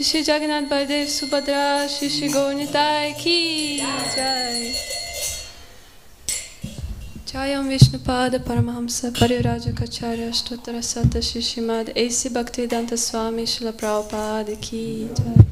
Shri Jagannath Baladev Subhadra Shri Shri Gaurnitai Ki Jai. Jayam Vishnupada Paramahamsa Parivraja Kacharya Ashtottara Sata Shri Srimad A.C. Bhaktivedanta Swami Srila Prabhupada Ki Jai.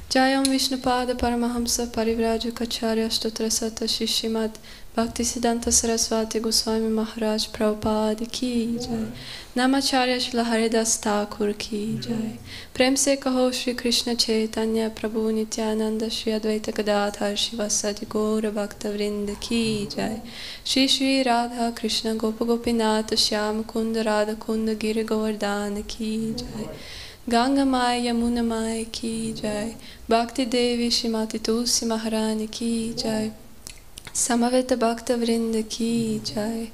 Jayam Vishnupada Paramahamsa Parivraja Kacharya Ashtottara Sata Shri Srimad Bhaktisiddhanta Saraswati Goswami Maharaj Prabhupada Ki Jai. Namacharya Srila Haridas Thakur Ki Jai. Prem se kaho Shri Krishna Chaitanya Prabhu Nityananda Shri Advaita Gadadhar Shivasati Gaura Bhakta Vrinda Ki Jai. Shri Shri Radha Krishna Gopa Gopinath Shyam Kunda Radha Kunda Giri Govardhana Ki Jai. Ganga Maya Yamuna Maya Ki Jai. Bhakti Devi Shrimati Tulsi Maharani Ki Jai. Samaveta Bhakta Vrinda Ki Jai.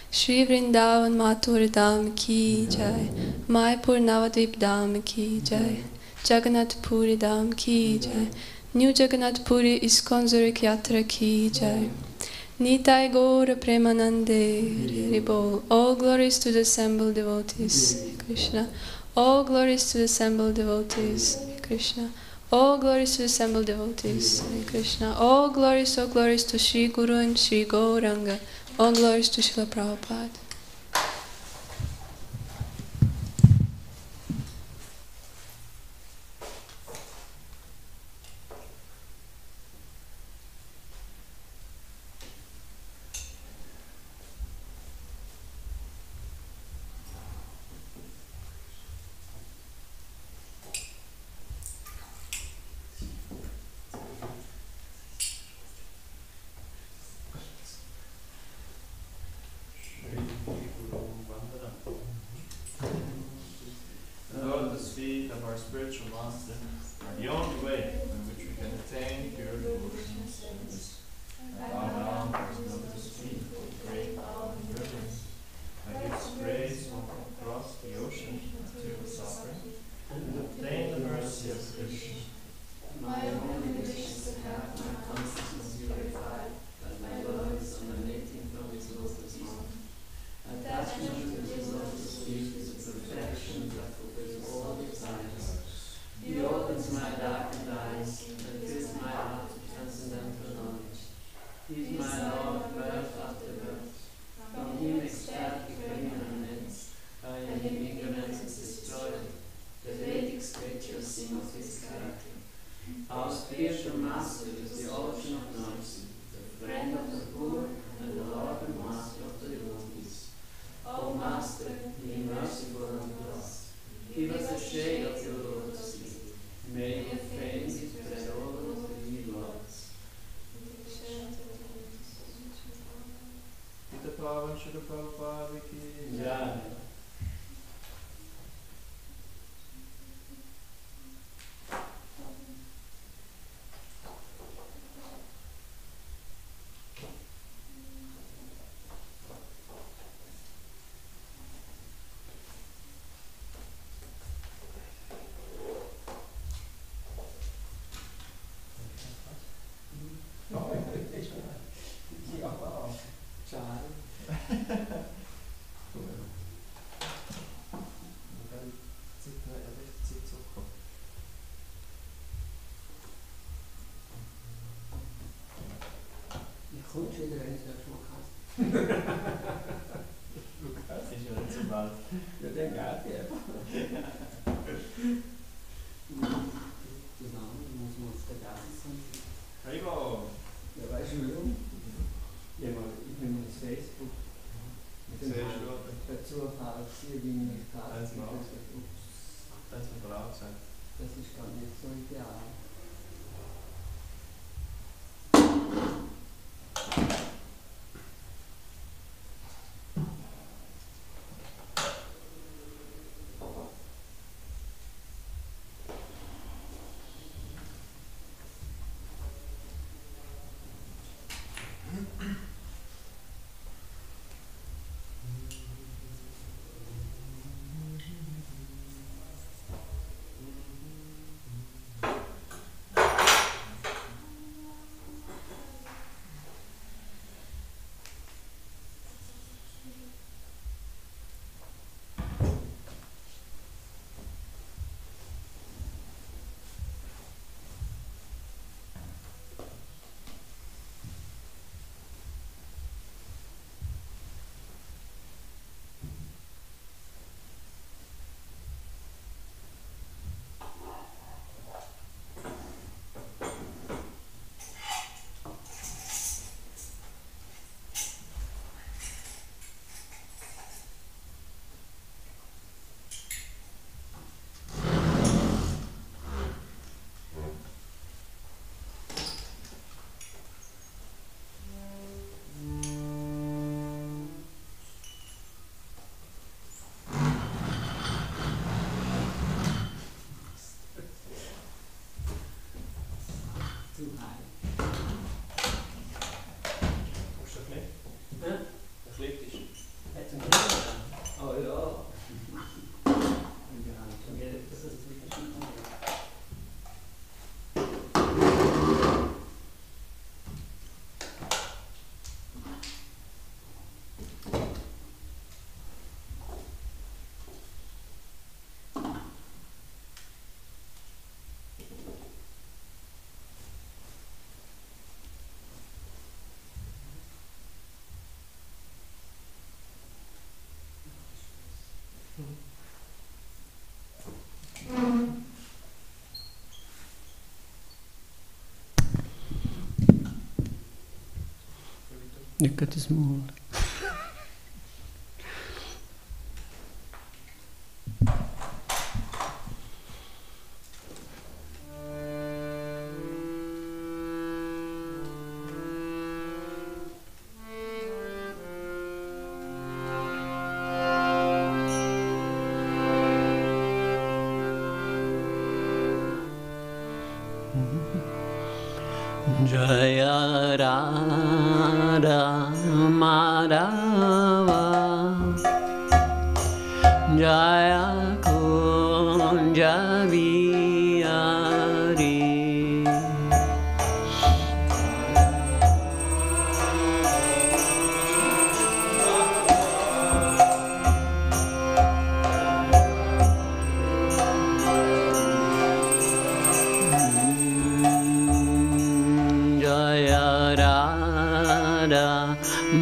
Shri Vrindavan Mathur Dham Ki Jai. Maipur Navadvip Dham Ki Jai. Jagannath Puri Dham Ki Jai. New Jagannath Puri Iskon Zurich Yatra Ki Jai. Nitai Gaura Premanande Ribol. All glories to the assembled devotees, Krishna. All glories to the assembled devotees, Krishna. All glories to the assembled devotees, Krishna. All glories to Shri Guru and Shri Gauranga. All glories to Srila Prabhupada. Spiritual master are the only way in which we can attain pure devotion and service. I bow down at his lotus feet with great awe and reverence. By his grace one can cross the ocean of material suffering and obtain the mercy of Krishna. My only wish is to have my consciousness purified, that my love is emanating from his lotus mind. Attachment to his lotus feet is a perfection that fulfills all desires. He opens my darkened eyes and fills my heart with transcendental knowledge. He is my Lord, birth after birth. From him ecstatic pain emanates, by him ignorance is destroyed. The Vedic scriptures sing of his character. Our spiritual master is the ocean of mercy, the friend of the poor and the Lord and master of the devotees. O Master, be merciful unto us. Give us a shade of your lotus feet. May your fame be spread all over the worlds. Gita Pavan Srila Prabhupada Ki Jai. kommst du wieder, wenn ich das schon kannst. Das ist ja nicht so bald. Ja, dann geht die einfach. Zusammen muss man uns den Gessen. Hey, go! Ja, weißt du warum? Ja, ich nehme das Facebook. Siehst du, Der Zufall, wie ich das kann. macht. Das hat man auch gesagt. Das ist gar nicht so ideal. Look at this moon. Jaya Radha Madhava Jaya Kunja Vihari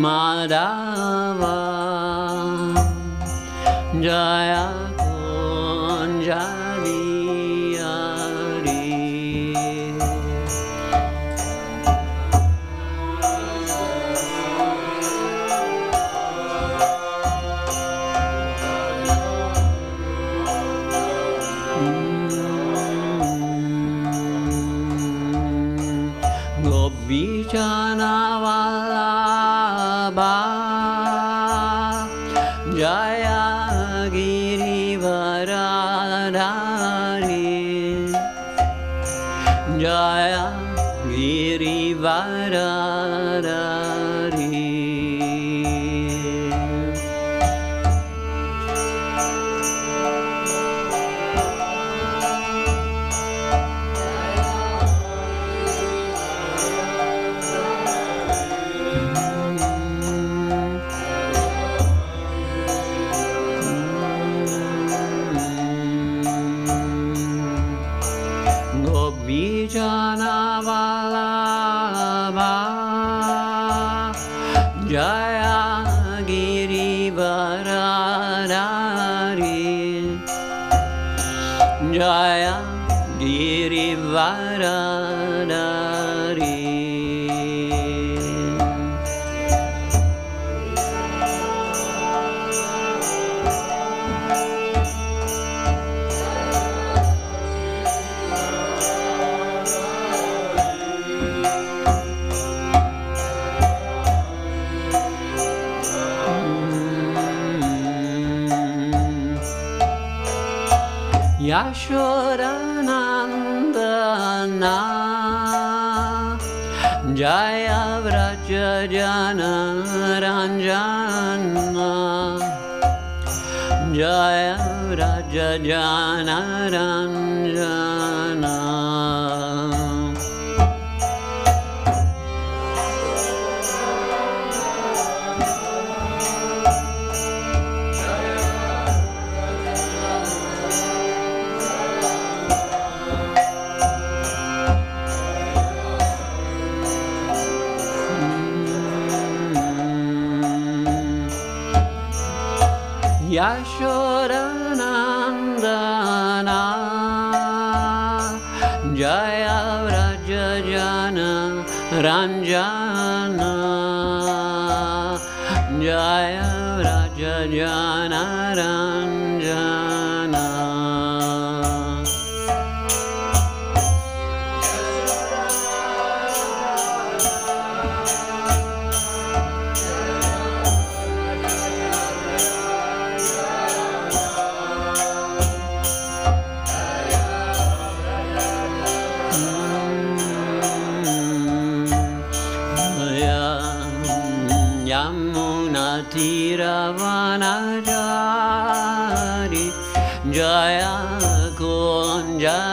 Madhava Jaya Kunja Vihari Gopijana Vallabha Jaya Girivaradhari Jaya Girivaradhari Gopijana Vallabha Jaya Girivaradari, Jaya Girivaradari. Yashodanandana, Jaya Vrajajana Ranjana, Jaya Vrajajana Ranjana. Yashodanandana, Jaya Vrajajana Ranjana, Jaya Vrajajana Ranjana. Tiravanajari, Jaya Kunjabiyari.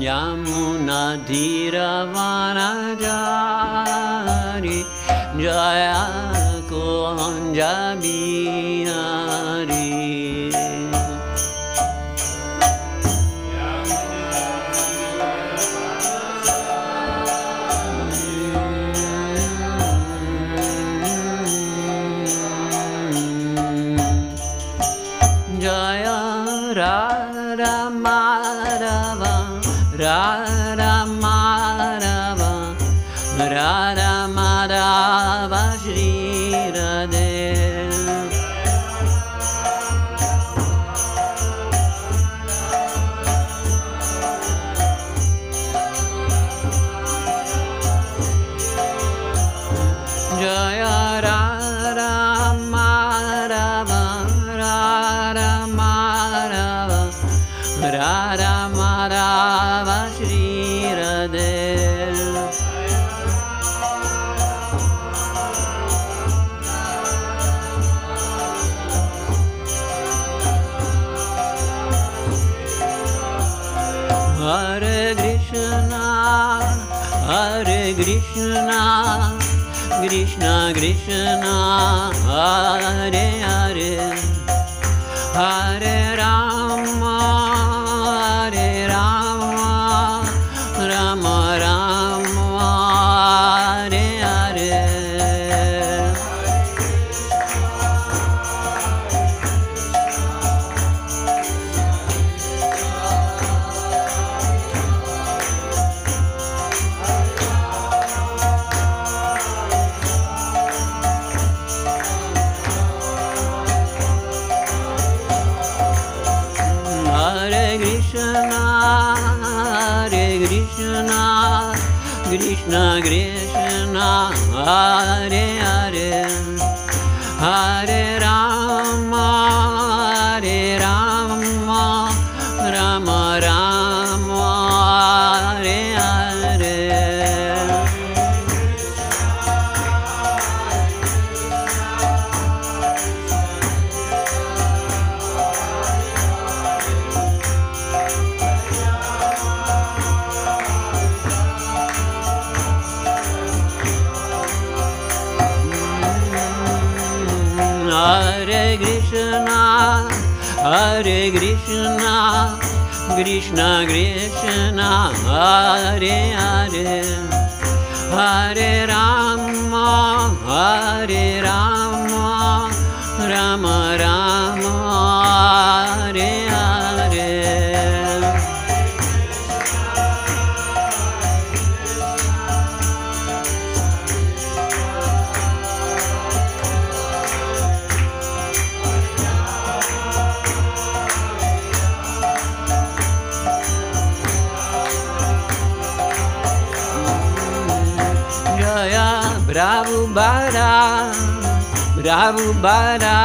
Yamuna Tiravanajari, Jaya Kunjabiyari. Jaya Radha Madhava, Radha Madhava, Radha Madhava Shri Radhe. Jaya Radha Madhava, Radha Madhava, Radha Madhava Shri Radhe. Hare Krishna, Hare Krishna, Krishna Krishna, Hare Hare, Hare Rama, Hare Rama, Rama Rama, Hare Hare. Krishna Krishna, Hare Hare, Hare Rama, Hare Rama, Rama Rama, Hare Hare. Hare Krishna, Krishna Krishna, Hare Hare, Hare Rama, Hare Rama, Rama Rama, Hare Hare. Prabhupada, Prabhupada,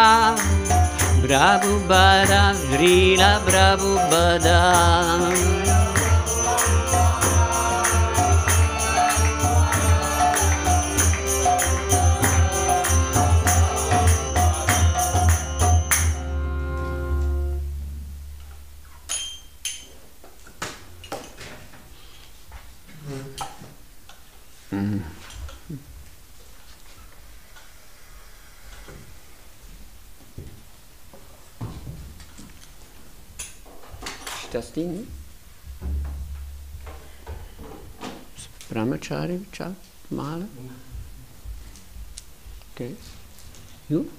Prabhupada, Srila Prabhupada. Das Ding? Brahmachari Mala? Okay. You?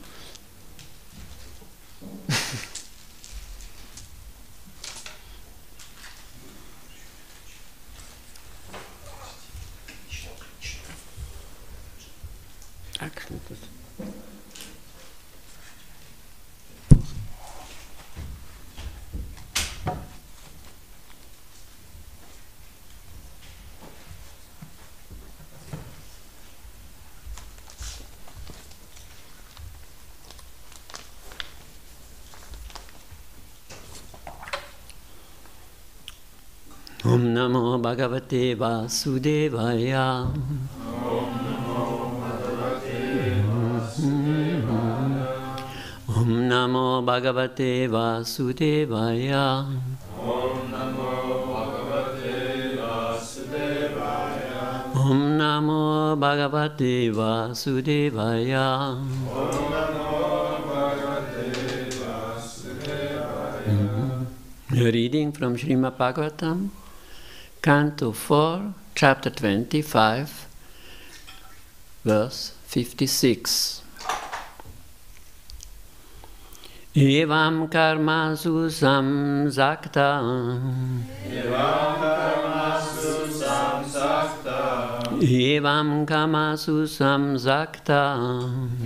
Om Namo Bhagavate Vasudevaya. Om Namo Bhagavate Vasudevaya. Om Namo Bhagavate Vasudevaya. Om Namo Bhagavate Vasudevaya. Om Namo Bhagavate Vasudevaya. Om Namo Bhagavate Vasudevaya. Reading from Srimad Bhagavatam, Canto 4, Chapter 25, verse 56. Evam karmasu samsakta. Evam karmasu samsakta. Evam karmasu samsakta.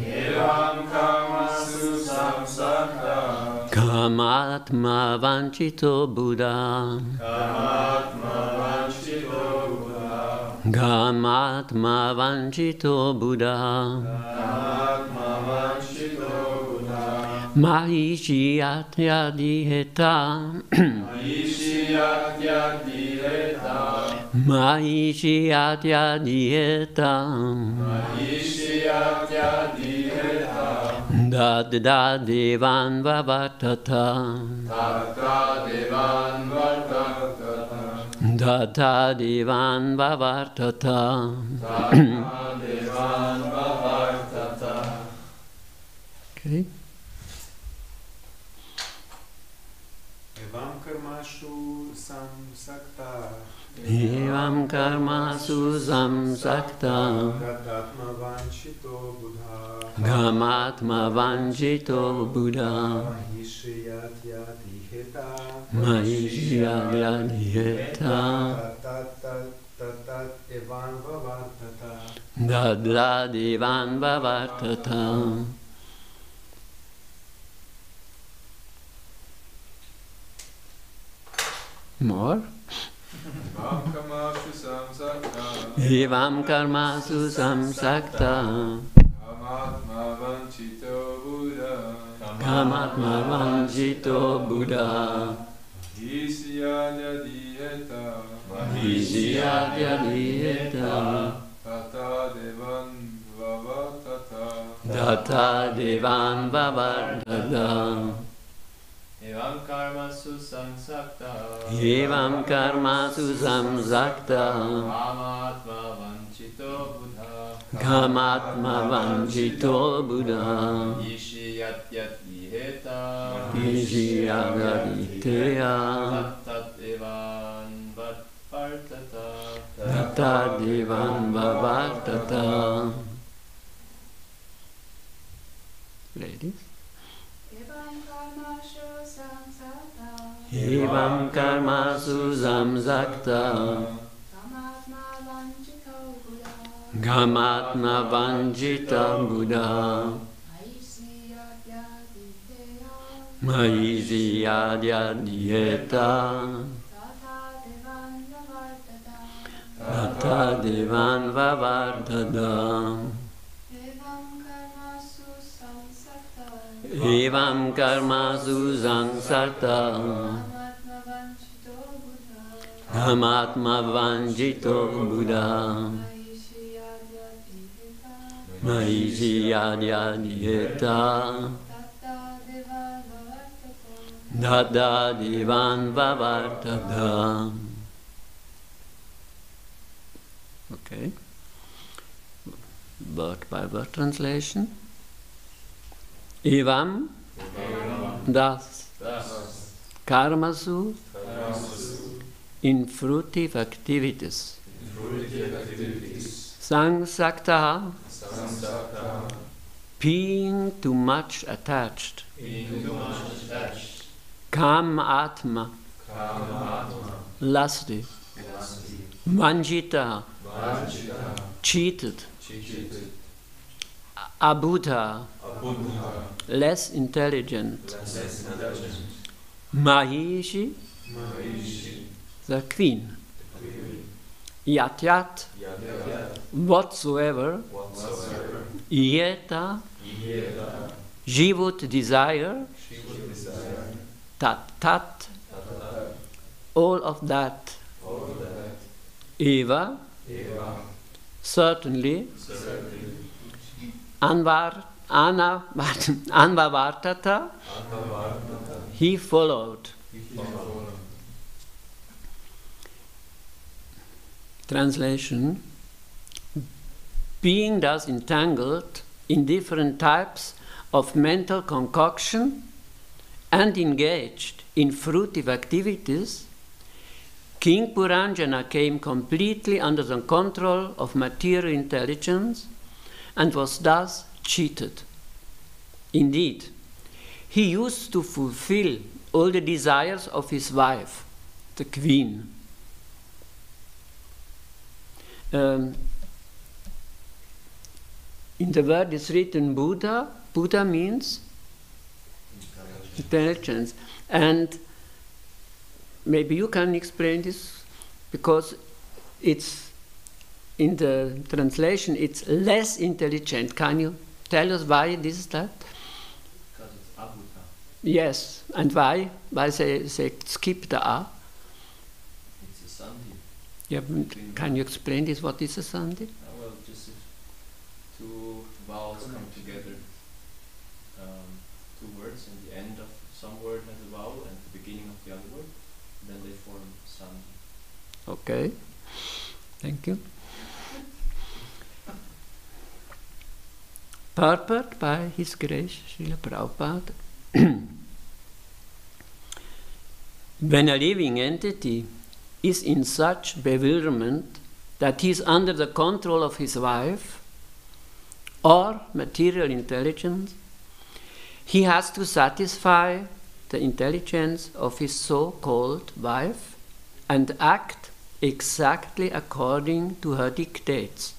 Evam karmasu samsakta. Kamatma vanchito Buddha. Kamatma vanchito Buddha. Kamatma vanchito Buddha. Kamatma vanchito Buddha. Mahishi atyadiheta. Mahishi atyadiheta. Mahishi atyadiheta. Mahishi atyadiheta. Dadda devan vavatata. Tatra devan vartatata. Dadda devan vavartata. Tatra devan vavartata. Okay. Evam karmashu samsakta. Evam karmasu samsakta. Gadatma vanchito Buddha. Gamatma vanchito Buddha. Mahishiyatyadiheta. Mahishiyatyadiheta. Tatat evan vavartata. Dadda devan vavartata. More. Evam karmasu samsakta. Evam karmasu samsakta. Kamatma vanchito Buddha. Kamatma vanchito Buddha. Mahishiyatyadiheta. Mahishiyatyadiheta. Tata devan vavartata. Datta devan vavartata. Evam karmasu samsakta. Evam karmasu samsakta. Kamatma vanchito Buddha. Kamatma vanchito Buddha. Ishiyatyadiheta. Ijiyagaditea Tat evan vartata. Tatadevan Vavartata. Ladies. Evam karmasu samsakta Gamatma vanjita Buddha Maisi yadya dieta Tata devan vavartada Evam karmasu samsakta Gamatma vanjito Buddha Maisi yadya dieta Dada divan vavartada. Okay. Word by word translation. Evam, thus, karmasu, in fruitive activities. Sangsakta, being too much attached. Kam atma, lusty. Vanjita, cheated. Abhuta, less intelligent. Mahishi, the queen. Yat, whatsoever. Yeta, jivut, desire. Tat, all of that. Eva, certainly. Anvavartata, he followed. Translation: being thus entangled in different types of mental concoction and engaged in fruitive activities, King Puranjana came completely under the control of material intelligence and was thus cheated. Indeed, he used to fulfill all the desires of his wife, the queen. In the word is written Buddha. Buddha means intelligence. And maybe you can explain this, because it's in the translation it's less intelligent. Can you tell us why this is that? Because it's abhuta. Yes, and why? Why they skip the a? It's a sandhi. Yeah, can you explain this? What is a sandhi? Well, just if two vowels come together, two words, and the end of some word has a vowel and the beginning of the other word, then they form sandhi. Okay, thank you. Purport by His Grace Srila Prabhupada. When a living entity is in such bewilderment that he is under the control of his wife or material intelligence, he has to satisfy the intelligence of his so-called wife and act exactly according to her dictates.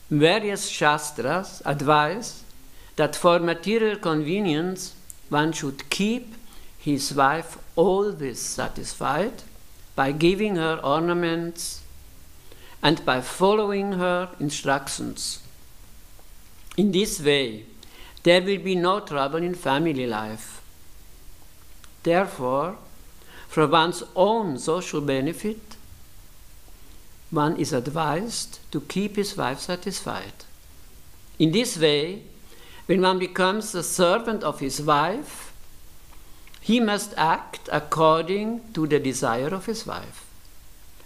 Various Shastras advise that for material convenience one should keep his wife always satisfied by giving her ornaments and by following her instructions. In this way, there will be no trouble in family life. Therefore, for one's own social benefit, one is advised to keep his wife satisfied. In this way, when one becomes the servant of his wife, he must act according to the desire of his wife.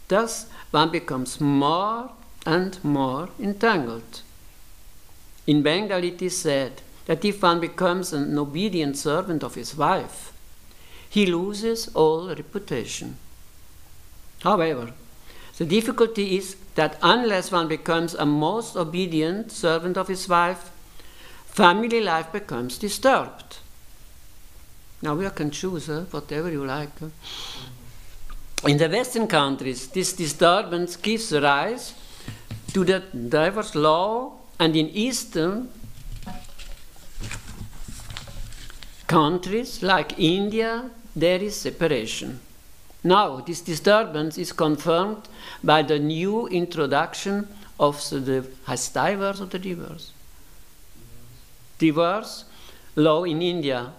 Thus, one becomes more and more entangled. In Bengali it is said that if one becomes an obedient servant of his wife, he loses all reputation. However, the difficulty is that unless one becomes a most obedient servant of his wife, family life becomes disturbed. Now you can choose whatever you like. In the Western countries, this disturbance gives rise to the divorce law, and in Eastern countries like India, there is separation. Now, this disturbance is confirmed by the new introduction of the divorce or the divorce? Divorce law in India.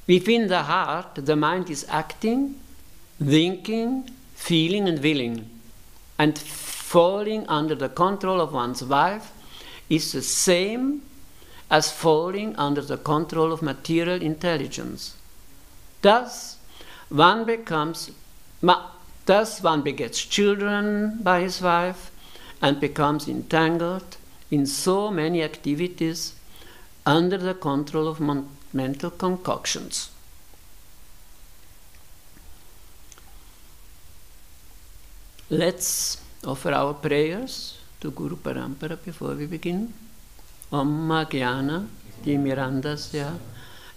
Within the heart, the mind is acting, thinking, feeling and willing. And falling under the control of one's wife is the same as falling under the control of material intelligence. Thus, one begets children by his wife and becomes entangled in so many activities under the control of mental concoctions. Let's offer our prayers to Guru Parampara before we begin. Om Jnana Timirandasya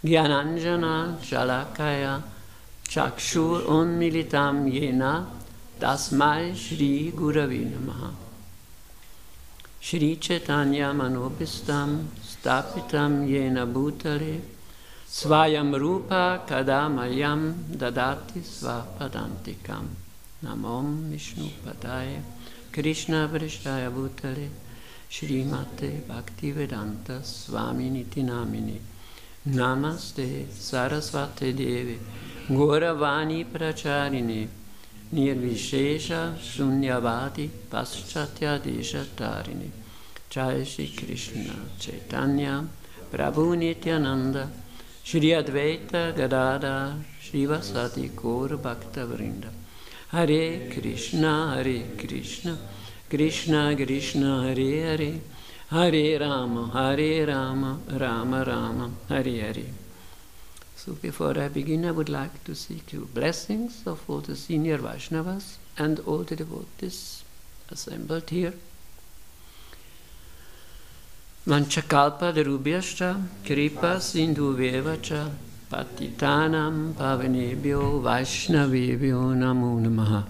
Jnananjana Shalakaya Chakshur Unmilitam Yena Tasmai Shri Gurave Namaha. Shri Chaitanya Manopistam Stapitam Yena Bhutale Svayam Rupa Kadamayam Dadati Svapadantikam. Namom Vishnu Padaya Krishna Vrishaya Bhutale Srimate Bhaktivedanta Swaminiti Namini Namaste Sarasvate Devi Gauravani Pracharini Nirvishesha Shunyavadi Paschatya Desha-tarini. Jai Shri Krishna Chaitanya Prabhu Nityananda Shri Advaita Gadada Srivasati Gaura Bhakta Vrinda. Hare Krishna Krishna Krishna Hare Hare Hare Rama Rama Rama Hare Hare. So before I begin, I would like to seek your blessings of all the senior Vaishnavas and all the devotees assembled here. Vanchakalpa Darubhyascha Kripa Sindhu Vevacha Patitanam Pavanebhyo Vaishnavebhyo Namo Namaha.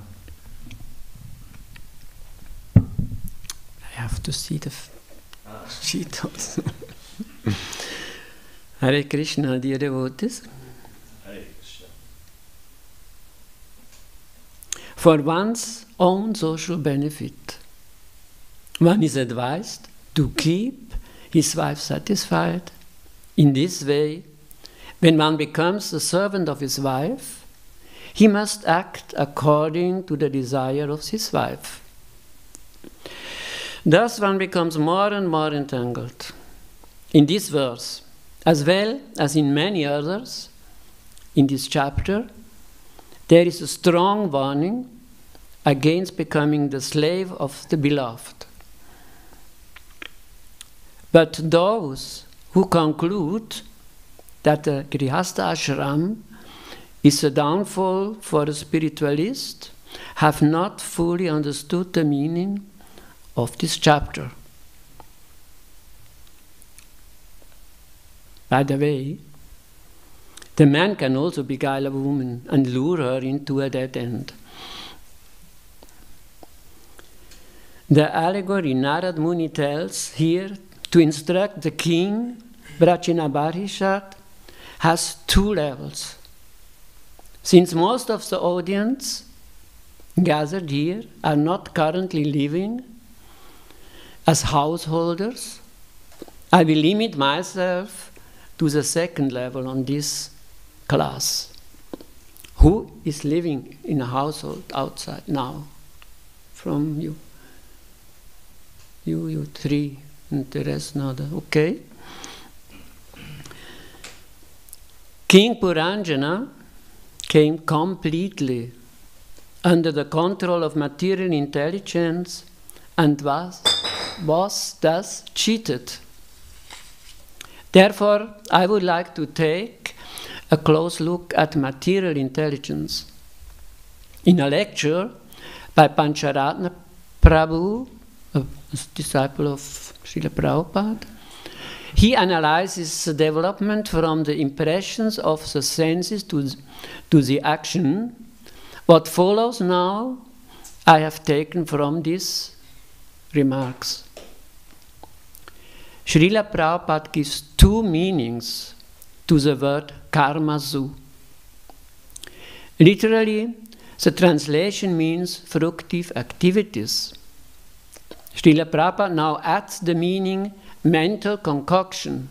I have to see the sheet also. Hare Krishna, dear devotees. Hare Krishna. For one's own social benefit, one is advised to keep his wife satisfied. In this way, when one becomes the servant of his wife, he must act according to the desire of his wife. Thus one becomes more and more entangled. In this verse, as well as in many others, in this chapter, there is a strong warning against becoming the slave of the beloved. But those who conclude that the Grihastha ashram is a downfall for a spiritualist have not fully understood the meaning of this chapter. By the way, the man can also beguile a woman and lure her into a dead end. The allegory Narad Muni tells here to instruct the king, Brachinabarishat, has two levels. Since most of the audience gathered here are not currently living as householders, I will limit myself to the second level on this class. Who is living in a household outside now? From you? You three, and the rest not. Okay. King Puranjana came completely under the control of material intelligence and was thus cheated. Therefore, I would like to take a close look at material intelligence. In a lecture by Pancharatna Prabhu, a disciple of Srila Prabhupada, he analyzes the development from the impressions of the senses to the action. What follows now, I have taken from these remarks. Srila Prabhupada gives two meanings to the word karmasu. Literally, the translation means fructive activities. Srila Prabhupada now adds the meaning mental concoction.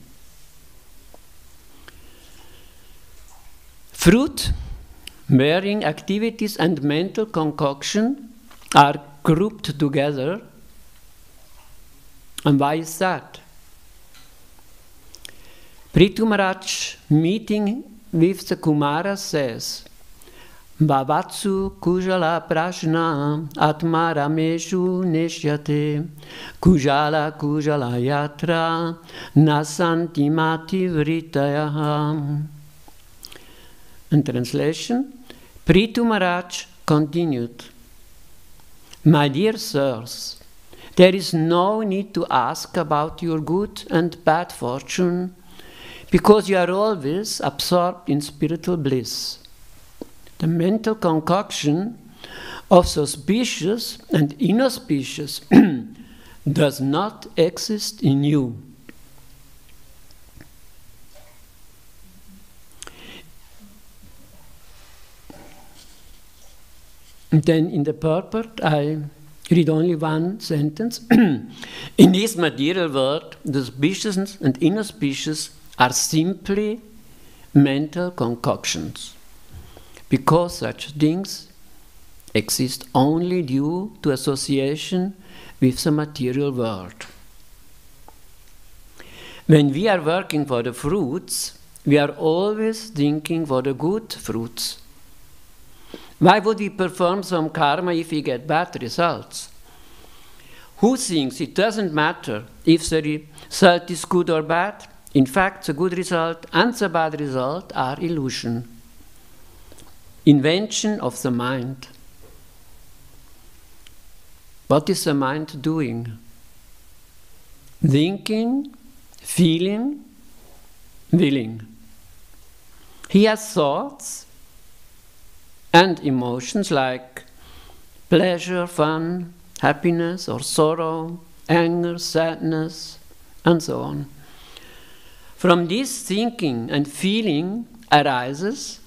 Fruit-bearing activities and mental concoction are grouped together. And why is that? Prithu Maharaj, meeting with the Kumara, says, Bhavatsu kujala prashna atma rameshu neshyate kujala yatra nasanti mati vritayah. In translation, Prithu Maharaj continued, My dear sirs, there is no need to ask about your good and bad fortune, because you are always absorbed in spiritual bliss. The mental concoction of auspicious and inauspicious does not exist in you. Then in the purport, I read only one sentence. In this material world, the auspicious and inauspicious are simply mental concoctions, because such things exist only due to association with the material world. When we are working for the fruits, we are always thinking for the good fruits. Why would we perform some karma if we get bad results? Who thinks it doesn't matter if the result is good or bad? In fact, the good result and the bad result are illusion. Invention of the mind. What is the mind doing? Thinking, feeling, willing. He has thoughts and emotions like pleasure, fun, happiness or sorrow, anger, sadness, and so on. From this thinking and feeling arises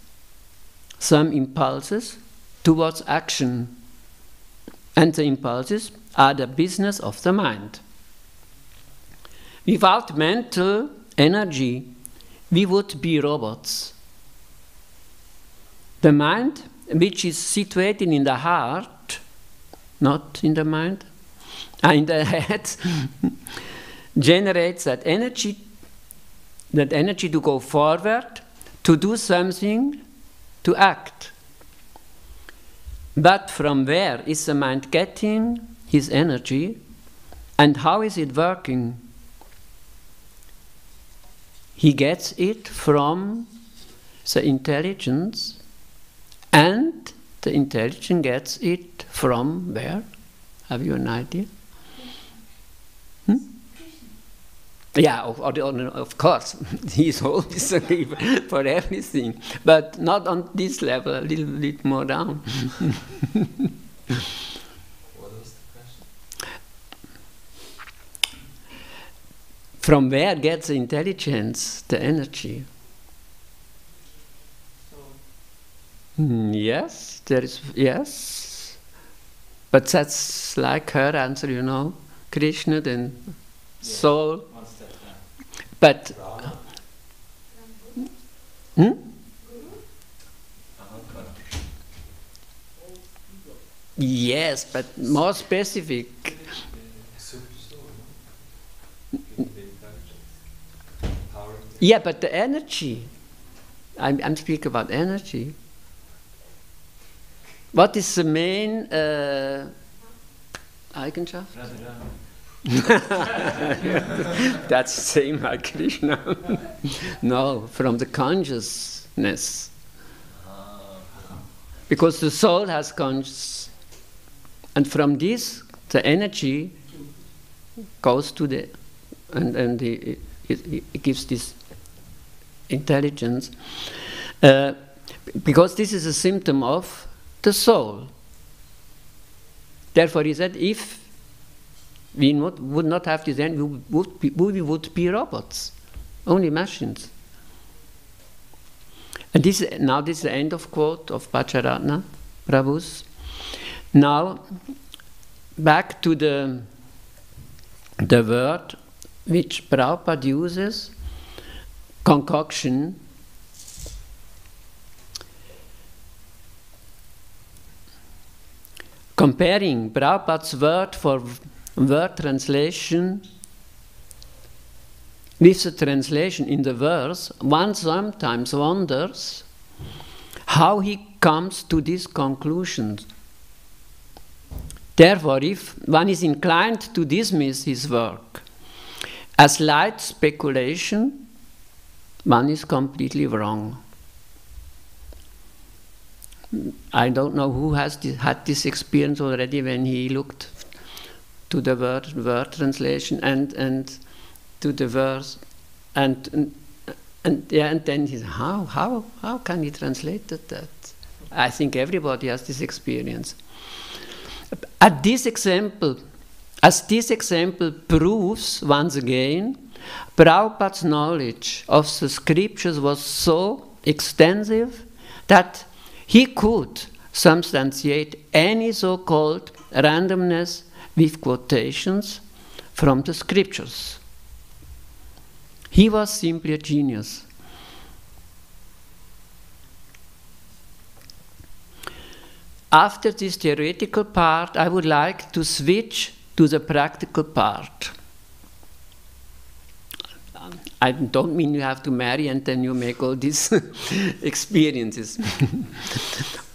some impulses towards action, and the impulses are the business of the mind. Without mental energy, we would be robots. The mind, which is situated in the heart, not in the mind, in the head, generates that energy to go forward, to do something, to act. But from where is the mind getting his energy, and how is it working? He gets it from the intelligence, and the intelligence gets it from where? Have you an idea? Yeah, of course, he is always a giver for everything, but not on this level, a little bit more down. What was the question? From where gets the intelligence, the energy? Yes, there is, yes. But that's like her answer, you know, Krishna, then soul. But yes, but more specific. Yeah, but the energy. I'm speaking about energy. What is the main Eigenschaft? That's the same like Krishna. No, from the consciousness. Because the soul has conscious. And from this, the energy goes to the, and it gives this intelligence. Because this is a symptom of the soul. Therefore, he said, if we would not have this end, we would be robots, only machines. And this is the end of quote of Pacharatna Prabhu's. Now, back to the word which Prabhupada uses, concoction. Comparing Prabhupada's word for word translation with the translation in the verse, one sometimes wonders how he comes to these conclusions. Therefore, if one is inclined to dismiss his work as light speculation, one is completely wrong. I don't know who has had this experience already when he looked to the word translation and to the verse, and then he said, how can he translate that? I think everybody has this experience. As this example proves once again, Prabhupada's knowledge of the scriptures was so extensive that he could substantiate any so-called randomness with quotations from the scriptures. He was simply a genius. After this theoretical part, I would like to switch to the practical part. I don't mean you have to marry and then you make all these experiences.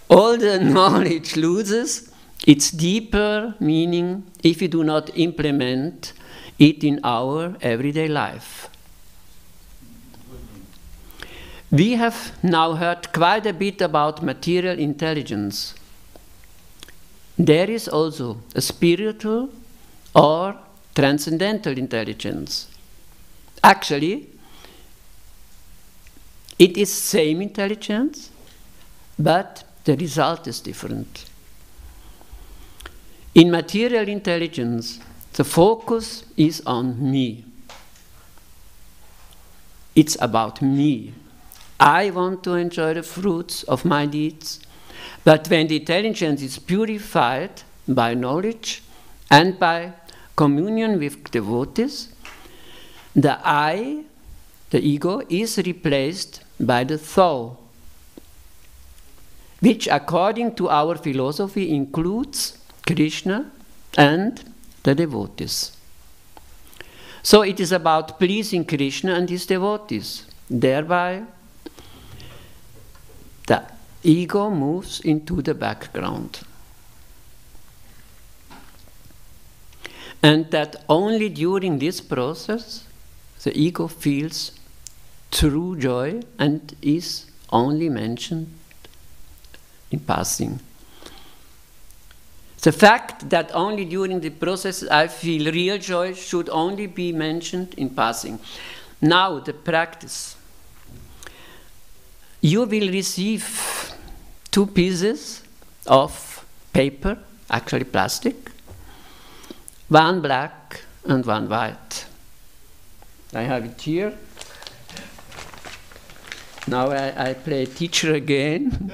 All the knowledge loses its deeper meaning if we do not implement it in our everyday life. We have now heard quite a bit about material intelligence. There is also a spiritual or transcendental intelligence. Actually, it is same intelligence, but the result is different. In material intelligence, the focus is on me. It's about me. I want to enjoy the fruits of my deeds, but when the intelligence is purified by knowledge and by communion with devotees, the I, the ego, is replaced by the thou, which according to our philosophy includes Krishna and the devotees. So it is about pleasing Krishna and his devotees. Thereby, the ego moves into the background. And that only during this process, the ego feels true joy and is only mentioned in passing. The fact that only during the process I feel real joy should only be mentioned in passing. Now, the practice. You will receive 2 pieces of paper, actually plastic, one black and one white. I have it here. Now I play teacher again.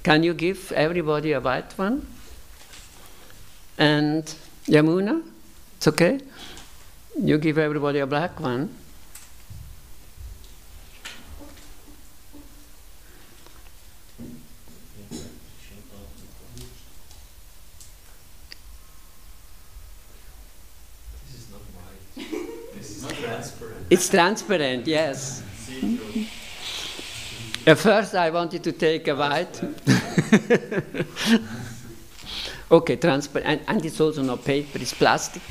Can you give everybody a white one? And Yamuna, it's okay? You give everybody a black one. It's transparent, yes. At first I wanted to take a white. Okay, transparent, and it's also not paper, it's plastic.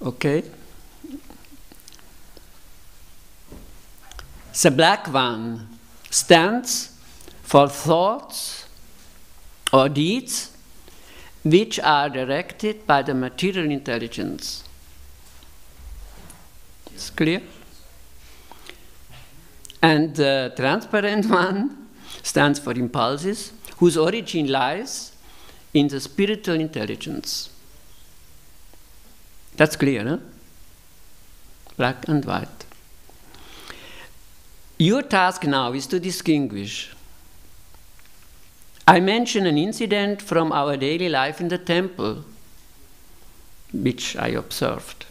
Okay. The black one stands for thoughts or deeds which are directed by the material intelligence. It's clear? And the transparent one stands for impulses whose origin lies in the spiritual intelligence. That's clear, huh? Black and white. Your task now is to distinguish. I mention an incident from our daily life in the temple, which I observed,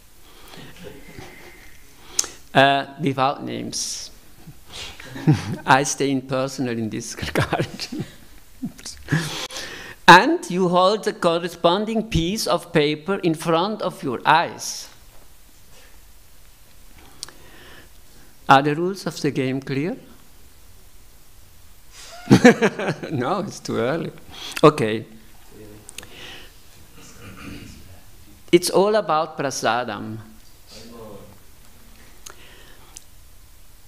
without names. I stay impersonal in this regard. And you hold the corresponding piece of paper in front of your eyes. Are the rules of the game clear? No, it's too early. Okay. It's all about prasadam.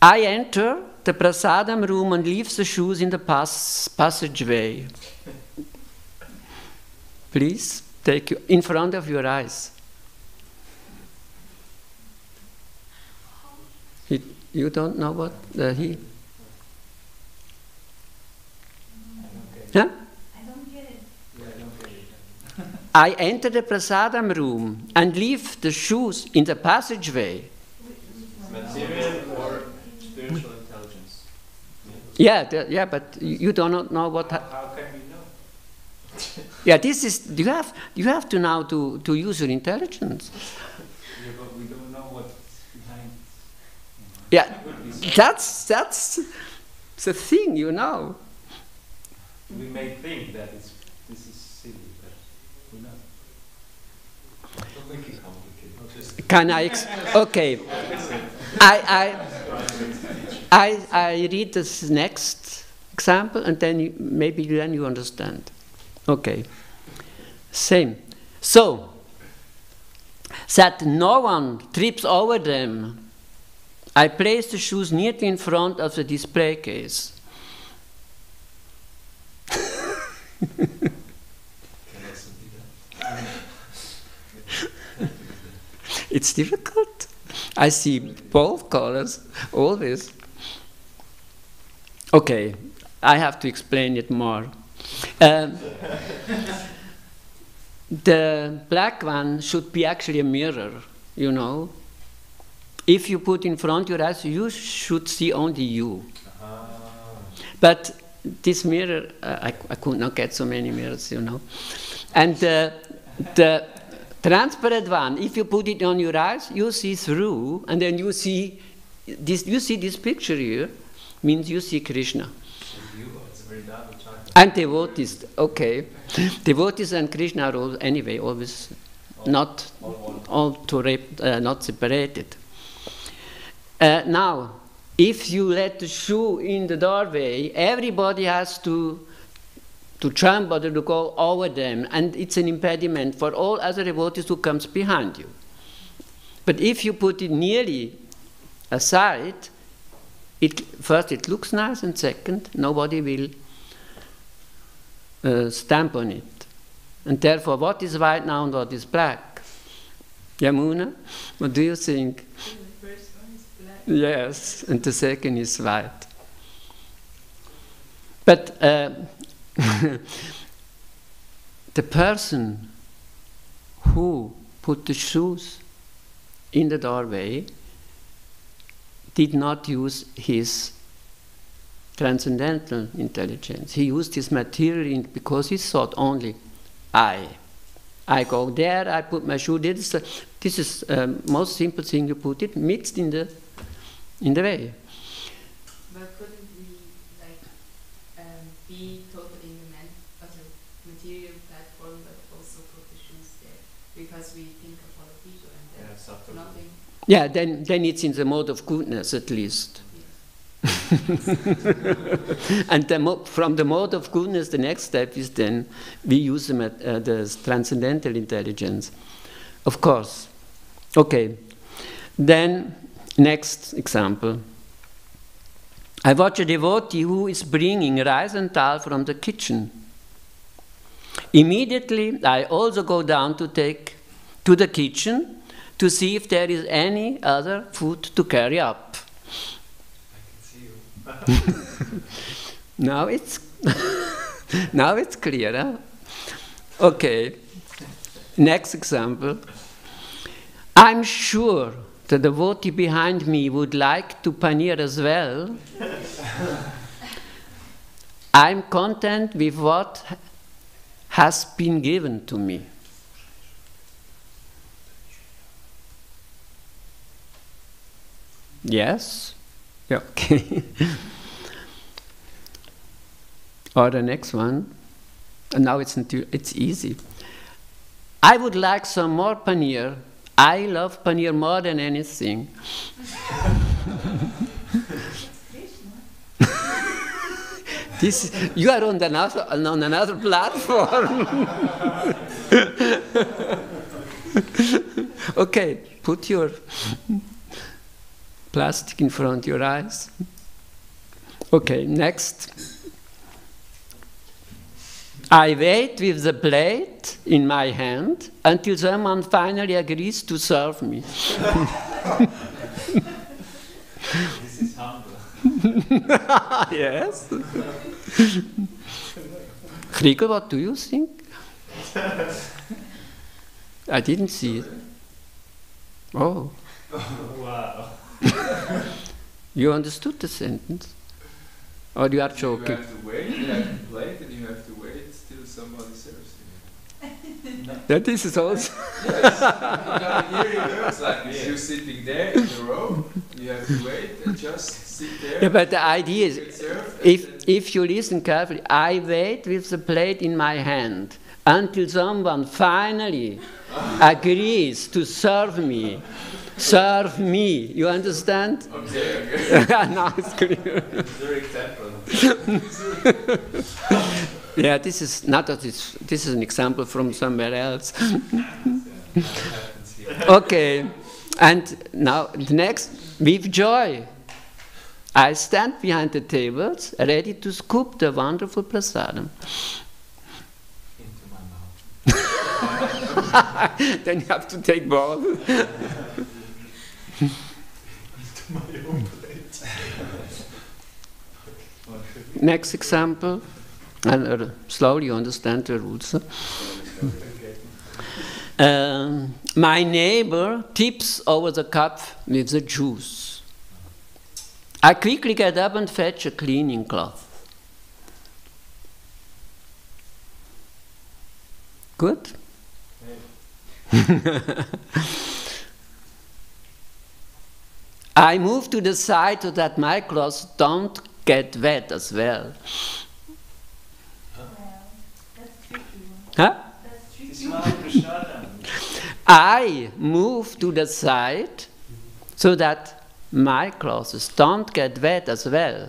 I enter the prasadam room and leave the shoes in the passageway. Please take you in front of your eyes. You don't know what he? Huh? I don't get it. Yeah, I don't get it. I enter the prasadam room and leave the shoes in the passageway. Material or spiritual intelligence? Yeah, but you do not know what. How can we know? Yeah, this is you have to now to use your intelligence. Yeah, but we don't know what's behind. Yeah, that's the thing, you know. We may think that this is silly, but we know. Don't make it complicated. Can I? Okay. I read this next example, and then maybe you understand. Okay. Same. So that no one trips over them, I place the shoes neatly in front of the display case. It's difficult. I see both colors always. Okay, I have to explain it more. The black one should be actually a mirror, you know. If you put in front your eyes, you should see only you. But this mirror, I could not get so many mirrors, you know. And the transparent one, if you put it on your eyes, you see through, and then you see this. You see this picture here, means you see Krishna. It's Vrindavan Chandra. And devotees, okay. Devotees and Krishna are always not not separated. Now, if you let the shoe in the doorway, everybody has to jump or to go over them, and it's an impediment for all other devotees who comes behind you. But if you put it nearly aside, first it looks nice, and second, nobody will stamp on it. And therefore, what is white now and what is black? Yamuna, what do you think? The first one is black. Yes, and the second is white. But the person who put the shoes in the doorway did not use his transcendental intelligence. He used his material because he thought only, I go there, I put my shoe. This is most simple thing. You put it mixed in the way. But couldn't we be totally in the material platform, but because we think of other people and Yeah, subtle. nothing. Yeah, then it's in the mode of goodness at least. And from the mode of goodness, the next step is then we use them at the transcendental intelligence. Of course. Okay. Then, next example. I watch a devotee who is bringing rice and dal from the kitchen. Immediately, I also go down to the kitchen to see if there is any other food to carry up. Now it's now it's clear. Huh? Okay. Next example. I'm sure the devotee behind me would like to paneer as well. I'm content with what has been given to me. Yes? Yeah, okay. Or the next one. And now it's easy. I would like some more paneer. I love paneer more than anything. You are on another platform. Okay, put your plastic in front of your eyes. Okay, next. I wait with the plate in my hand until someone finally agrees to serve me. This is humble. Yes. Kriegel, what do you think? I didn't see it. Oh. Wow. You understood the sentence? Or you are joking? You have to wait, you have to plate, and you have to wait till somebody serves you. That is also. Yes, you gotta hear it works like this. You're sitting there in the row, you have to wait and just sit there. Yeah, but the idea is, Get served, if you listen carefully, I wait with the plate in my hand until someone finally agrees to serve me. Serve me. You understand? Okay. Now it's clear. Zurich temple. Yeah, this is not that this is an example from somewhere else. Okay, and now the next, with joy, I stand behind the tables, ready to scoop the wonderful prasadam. Into my mouth. Then you have to take both. Into my own plate. Next example, and slowly you understand the rules. My neighbor tips over the cup with the juice. I quickly get up and fetch a cleaning cloth. Good? I move to the side so that my clothes don't get wet as well. Huh? I move to the side so that my clothes don't get wet as well.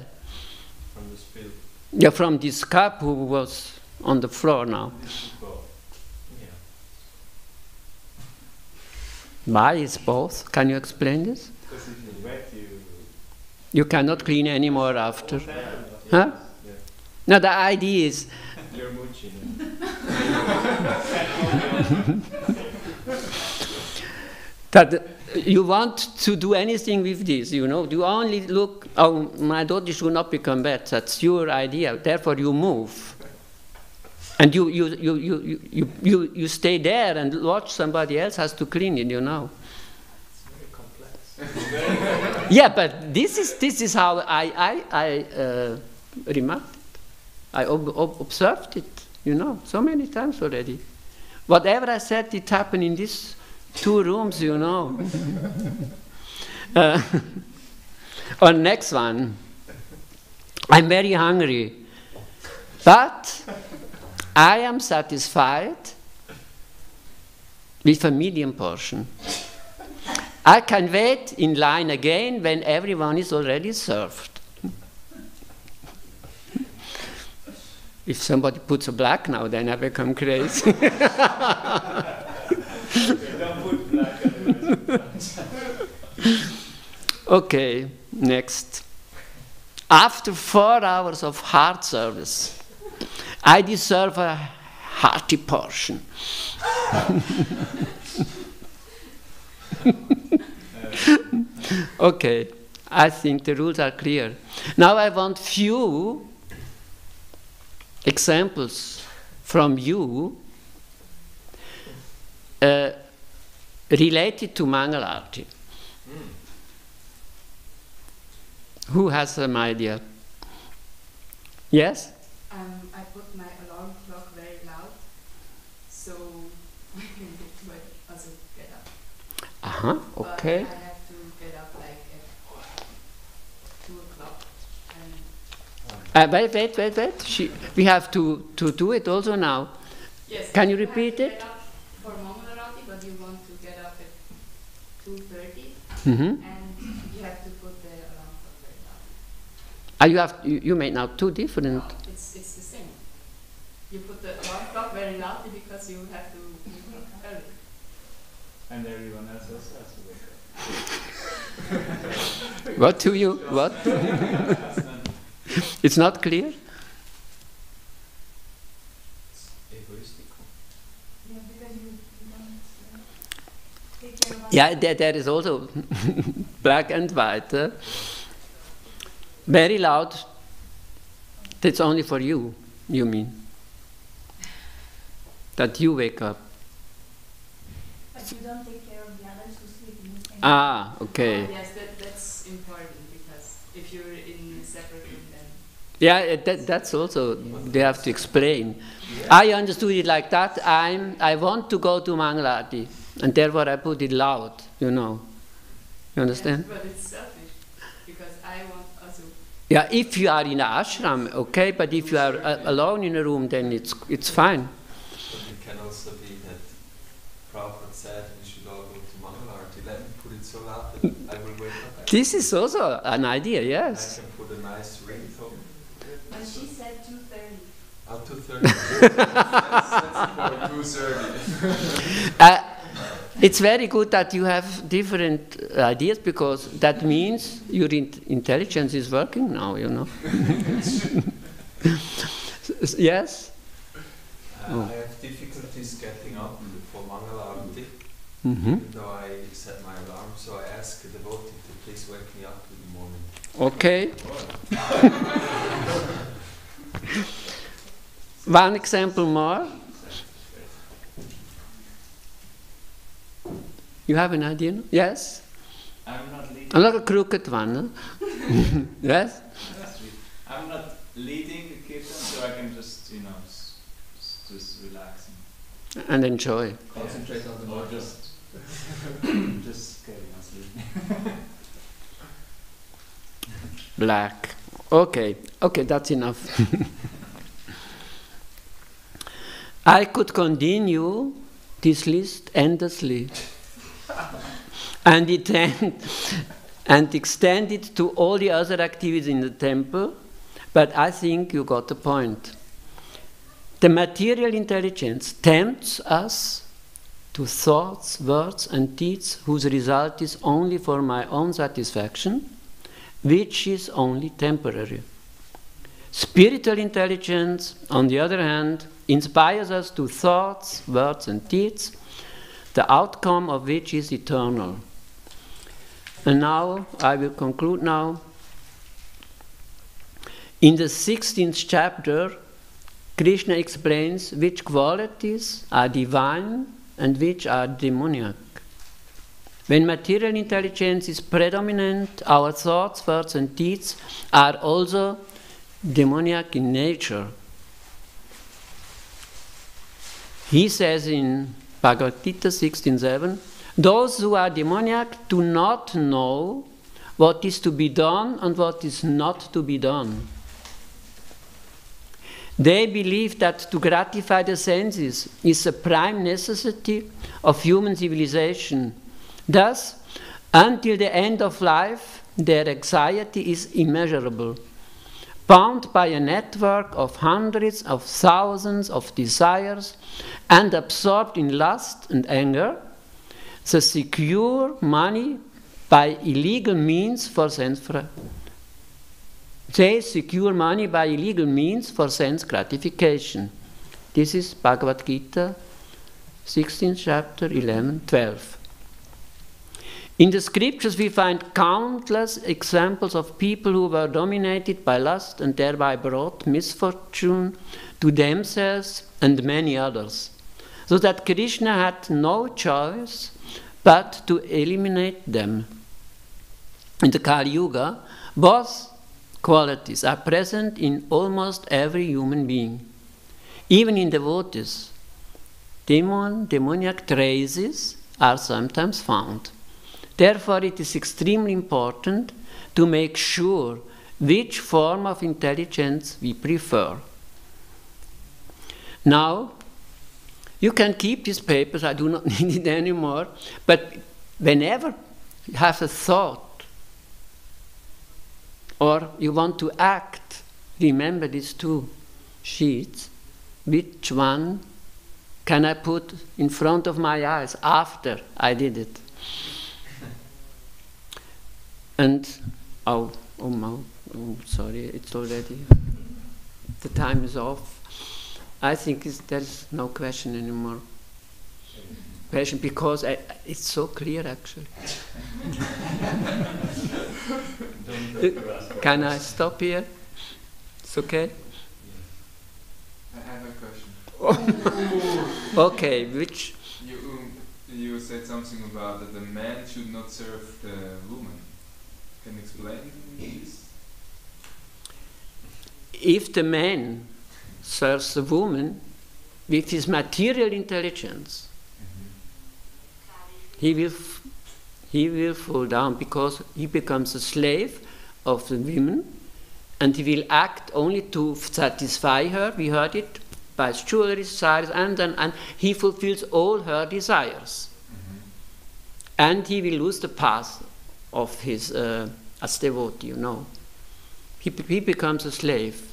From the spill. Yeah, from this cup who was on the floor now. Yeah. Why is both? Can you explain this? Because if you're wet, You cannot clean anymore after. Yeah. Huh? Yeah. No, the idea is, You're mooching. that you want to do anything with this, you know. You only look, oh, my daughter should not become wet. That's your idea. Therefore, you move. And you stay there and watch somebody else has to clean it, you know. It's very complex. Yeah, but this is how I remarked it. I observed it, you know, so many times already. Whatever I said, it happened in these 2 rooms, you know. Or next one. I'm very hungry, but I am satisfied with a medium portion. I can wait in line again when everyone is already served. If somebody puts a black now, then I become crazy. Don't put black on the Okay, next. After 4 hours of hard service, I deserve a hearty portion. Okay, I think the rules are clear. Now I want few examples from you related to Mangalarti. Who has some idea? Yes? I put my alarm clock very loud, so I can also get up. Okay. But I have to get up like at 2 o'clock. Wait. We have to do it also now. Yes. Can you repeat have to it? Get up for Mangalarati, but you want to get up at 2:30, Mm-hmm. and you have to put the alarm clock very loud. You made now two different. No, it's the same. You put the alarm clock very loudly because you have to wake up early. And everyone else also has to wake up. What do you? What? It's not clear. Yeah, because you don't take care of Yeah, there is also black and white. Very loud. That's only for you. You mean that you wake up? But you don't take care of the others who sleep in the same Ah, okay. Yes, that's important because if you're in a separate room, then Yeah, that's also, they have to explain. I understood it like that. I want to go to Mangalarti, and therefore I put it loud, you know. You understand? Yes, but it's selfish because I want also. Yeah, if you are in an ashram, okay, but if you are alone in a room, then it's fine. But it can also be that Prabhupada said we should all go to Mangalarti. Let me put it so loud that I will wake up. This is also an idea, I yes. can put a nice ringtone. But she said 2:30. Up to 30. That's for 2:30. It's very good that you have different ideas because that means your intelligence is working now, you know. Yes? I have difficulties getting up for Mangalarti, Mm-hmm. even though I set my alarm. So I ask the devotee to please wake me up in the morning. Okay. One example more. You have an idea? No? Yes? I'm not leading. I'm not a crooked one. No? Yes? That's sweet. I'm not leading the kirtan, so I can just, just relax And enjoy. and Concentrate on the or mantra. just carry on sleeping. Black. Okay. Okay, that's enough. I could continue this list endlessly and extend it to all the other activities in the temple, but I think you got the point. The material intelligence tempts us to thoughts, words, and deeds whose result is only for my own satisfaction, which is only temporary. Spiritual intelligence, on the other hand, inspires us to thoughts, words, and deeds, the outcome of which is eternal. And now, I will conclude now. In the 16th chapter, Krishna explains which qualities are divine and which are demoniac. When material intelligence is predominant, our thoughts, words, and deeds are also demoniac in nature. He says in Bhagavad Gita 16:7, those who are demoniac do not know what is to be done and what is not to be done. They believe that to gratify the senses is a prime necessity of human civilization. Thus, until the end of life, their anxiety is immeasurable. Bound by a network of hundreds of thousands of desires and absorbed in lust and anger, they secure money by illegal means for sense gratification. This is Bhagavad Gita, 16th chapter, 11, 12. In the scriptures we find countless examples of people who were dominated by lust and thereby brought misfortune to themselves and many others, so that Krishna had no choice but to eliminate them. In the Kali Yuga, both qualities are present in almost every human being. Even in devotees, demoniac traces are sometimes found. Therefore, it is extremely important to make sure which form of intelligence we prefer. Now, you can keep these papers, I do not need it anymore, but whenever you have a thought or you want to act, remember these two sheets. Which one can I put in front of my eyes after I did it? And, sorry, it's already, the time is off. I think there's no question anymore. Question, because it's so clear actually. Can I stop here? It's okay? I have a question. Okay, which? You said something about that the man should not serve the woman. Can you explain this? If the man serves the woman with his material intelligence, he will fall down because he becomes a slave of the women, and he will act only to satisfy her. We heard it by his jewelry, desires, and he fulfills all her desires, and he will lose the path of his as devotee. You know, he becomes a slave.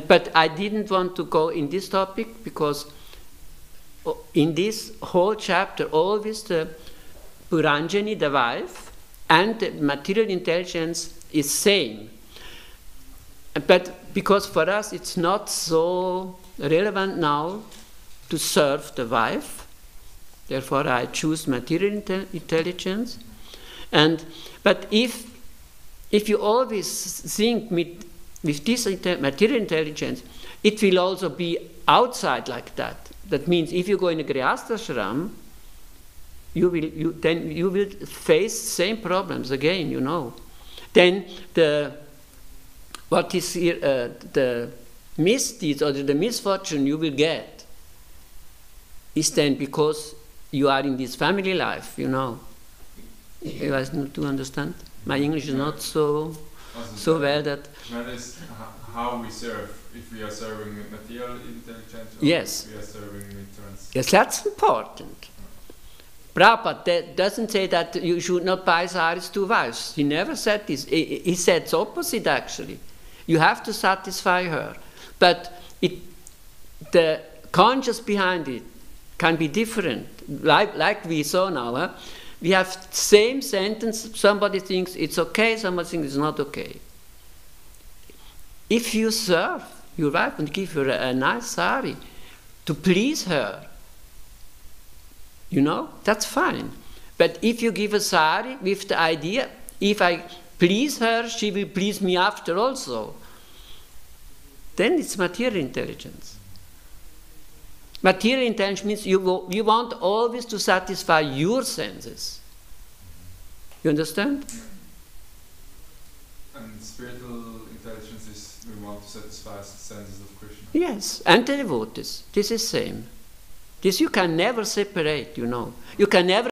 But I didn't want to go in this topic because in this whole chapter, always the Puranjani, the wife, and the material intelligence is same. But because for us it's not so relevant now to serve the wife, therefore I choose material intelligence. But if you always think with this material intelligence, it will also be outside like that. That means if you go in a Grihastha you will face same problems again, you know. Then the misdeeds or the misfortune you will get is then because you are in this family life, you know. You guys need to understand? My English is not so well that... That is how we serve. If we are serving with material intelligence, or yes, if we are serving with trans. Yes, that's important. Prabhupada doesn't say that you should not buy saris to wives. He never said this. He said the opposite actually. You have to satisfy her. But the conscience behind it can be different. Like we saw now. Huh? We have same sentence, somebody thinks it's okay, somebody thinks it's not okay. If you serve your wife and give her a nice sari to please her, you know, that's fine. But if you give a sari with the idea, if I please her, she will please me after also, then it's material intelligence. Material intelligence means you want always to satisfy your senses. You understand? And spiritual intelligence is we want to satisfy the senses of Krishna. Yes, and the devotees. This is same. This you can never separate, you know. You can never